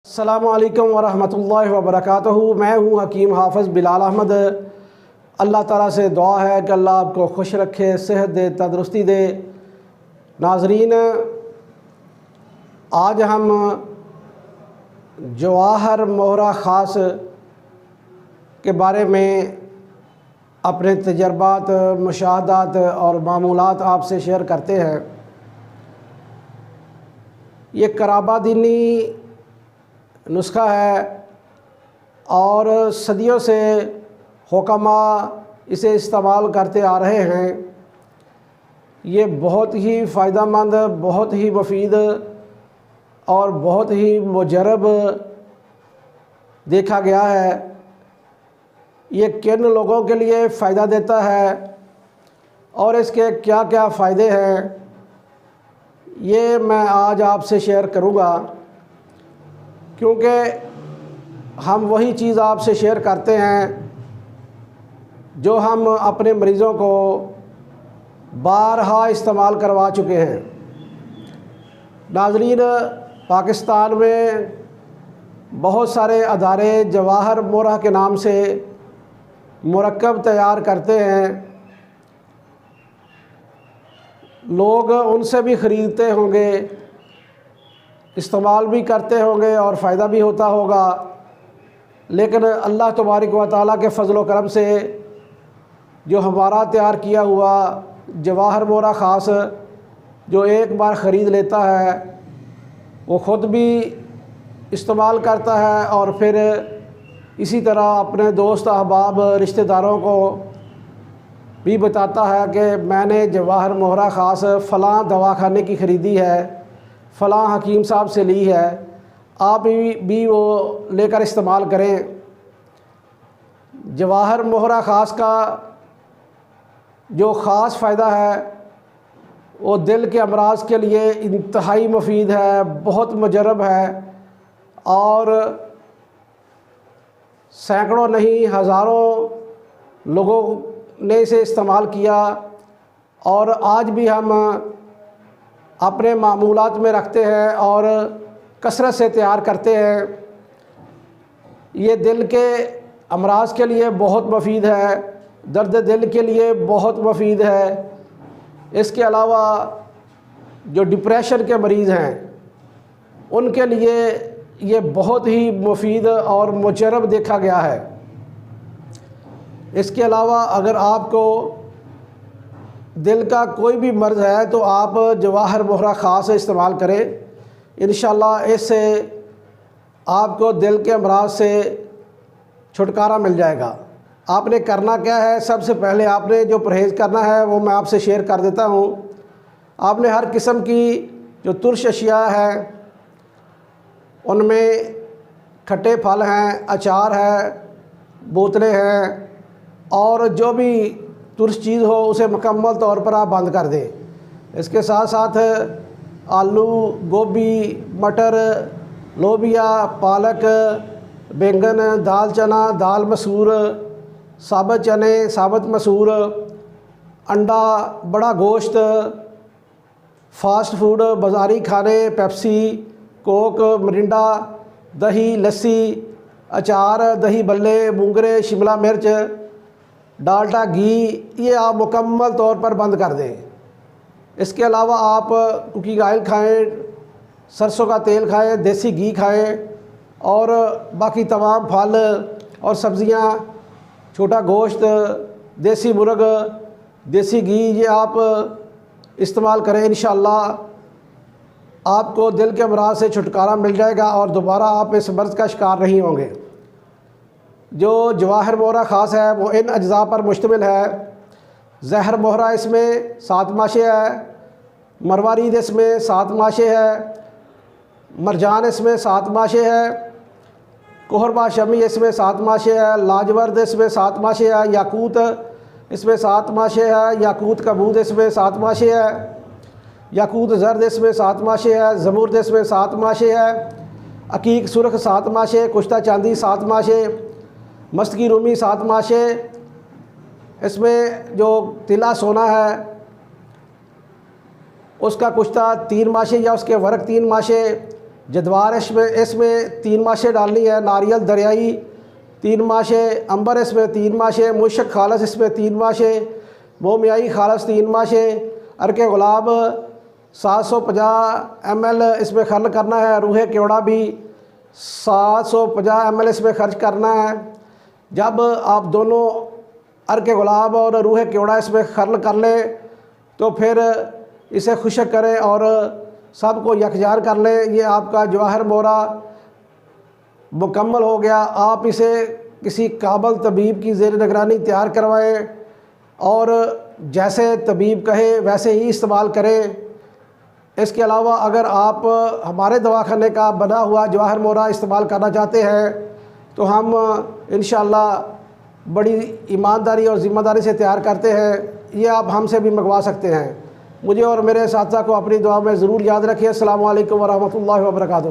السلام علیکم ورحمۃ اللہ وبرکاتہ۔ میں ہوں حکیم حافظ بلال احمد۔ اللہ تعالیٰ سے دعا ہے کہ اللہ آپ کو خوش رکھے، صحت دے، تندرستی دے۔ ناظرین، آج ہم جواہر مہرہ خاص کے بارے میں اپنے تجربات، مشاہدات اور معمولات آپ سے شیئر کرتے ہیں۔ یہ قرابہ دینی نسخہ ہے اور صدیوں سے حکماء اسے استعمال کرتے آ رہے ہیں۔ یہ بہت ہی فائدہ مند، بہت ہی مفید اور بہت ہی مجرب دیکھا گیا ہے۔ یہ کن لوگوں کے لیے فائدہ دیتا ہے اور اس کے کیا کیا فائدے ہیں، یہ میں آج آپ سے شیئر کروں گا، کیونکہ ہم وہی چیز آپ سے شیئر کرتے ہیں جو ہم اپنے مریضوں کو بارہا استعمال کروا چکے ہیں۔ ناظرین، پاکستان میں بہت سارے ادارے جواہر مہرہ کے نام سے مرکب تیار کرتے ہیں۔ لوگ ان سے بھی خریدتے ہوں گے، استعمال بھی کرتے ہوں گے اور فائدہ بھی ہوتا ہوگا، لیکن اللہ تبارک و تعالیٰ کے فضل و کرم سے جو ہمارا تیار کیا ہوا جواہر مہرہ خاص جو ایک بار خرید لیتا ہے وہ خود بھی استعمال کرتا ہے اور پھر اسی طرح اپنے دوست احباب رشتہ داروں کو بھی بتاتا ہے کہ میں نے جواہر مہرہ خاص فلاں دواخانے کی خریدی ہے، فلاں حکیم صاحب سے لی ہے، آپ بھی وہ لے کر استعمال کریں۔ جواہر مہرہ خاص کا جو خاص فائدہ ہے وہ دل کے امراض کے لیے انتہائی مفید ہے، بہت مجرب ہے اور سینکڑوں نہیں ہزاروں لوگوں نے اسے استعمال کیا اور آج بھی ہم اپنے معمولات میں رکھتے ہیں اور کثرت سے تیار کرتے ہیں۔ یہ دل کے امراض کے لیے بہت مفید ہے، درد دل کے لیے بہت مفید ہے۔ اس کے علاوہ جو ڈپریشن کے مریض ہیں ان کے لیے یہ بہت ہی مفید اور مجرب دیکھا گیا ہے۔ اس کے علاوہ اگر آپ کو دل کا کوئی بھی مرض ہے تو آپ جواہر مہرہ خاص استعمال کریں، انشاءاللہ اس سے آپ کو دل کے امراض سے چھٹکارا مل جائے گا۔ آپ نے کرنا کیا ہے؟ سب سے پہلے آپ نے جو پرہیز کرنا ہے وہ میں آپ سے شیئر کر دیتا ہوں۔ آپ نے ہر قسم کی جو ترش اشیاء ہیں ان میں کھٹے پھل ہیں، اچار ہے، بوتلیں ہیں اور جو بھی ترش چیز ہو اسے مکمل طور پر آپ بند کر دیں۔ اس کے ساتھ ساتھ آلو، گوبھی، مٹر، لوبیا، پالک، بینگن، دال چنا، دال مسور، ثابت چنے، ثابت مسور، انڈا، بڑا گوشت، فاسٹ فوڈ، بازاری کھانے، پیپسی، کوک، مرنڈا، دہی، لسی، اچار، دہی بھلے، مونگرے، شملہ مرچ، ڈالڈا، گھی، یہ آپ مکمل طور پر بند کر دیں۔ اس کے علاوہ آپ کوکنگ آئل کھائیں، سرسوں کا تیل کھائیں، دیسی گھی کھائیں اور باقی تمام پھل اور سبزیاں، چھوٹا گوشت، دیسی مرغ، دیسی گھی، یہ آپ استعمال کریں۔ انشاءاللہ آپ کو دل کے امراض سے چھٹکارا مل جائے گا اور دوبارہ آپ اس مرض کا شکار نہیں ہوں گے۔ جو جواہر مہرہ خاص ہے وہ ان اجزاء پر مشتمل ہے۔ زہر مہرہ اس میں 7 ماشے ہے، مروارید اس میں 7 ماشے ہے، مرجان اس میں 7 ماشے ہے، کہربا شمی اس میں 7 ماشے ہے، لاجورد اس میں 7 ماشے ہے، یاقوت اس میں 7 ماشے ہے، یاقوت کبود اس میں 7 ماشے ہے، یاقوت زرد اس میں 7 ماشے ہے، زمرد اس میں 7 ماشے ہے، عقیق سرخ 7 ماشے، کشتہ چاندی 7 ماشے، مستگی رومی 7 ماشے، اس میں جو طلا سونا ہے اس کا کشتہ 3 ماشے یا اس کے ورق 3 ماشے، جدوار اس میں 3 ماشے ڈالنی ہے، ناریل دریائی 3 ماشے، امبر اس میں 3 ماشے، مشک خالص اس میں 3 ماشے، مومیائی خالص 3 ماشے، عرق گلاب 750 ml اس میں خرل کرنا ہے، روح کیوڑا بھی 750 ml اس میں خرچ کرنا ہے۔ جب آپ دونوں عرق گلاب اور روح کیوڑا اس میں خرل کر لیں تو پھر اسے خشک کریں اور سب کو یکجار کر لیں۔ یہ آپ کا جواہر مورا مکمل ہو گیا۔ آپ اسے کسی قابل طبیب کی زیر نگرانی تیار کروائیں اور جیسے طبیب کہے ویسے ہی استعمال کریں۔ اس کے علاوہ اگر آپ ہمارے دواخانے کا بنا ہوا جواہر مورا استعمال کرنا چاہتے ہیں تو ہم انشاءاللہ بڑی ایمانداری اور ذمہ داری سے تیار کرتے ہیں، یہ آپ ہم سے بھی منگوا سکتے ہیں۔ مجھے اور میرے اساتذہ کو اپنی دعا میں ضرور یاد رکھیے۔ السلام علیکم ورحمۃ اللہ وبرکاتہ۔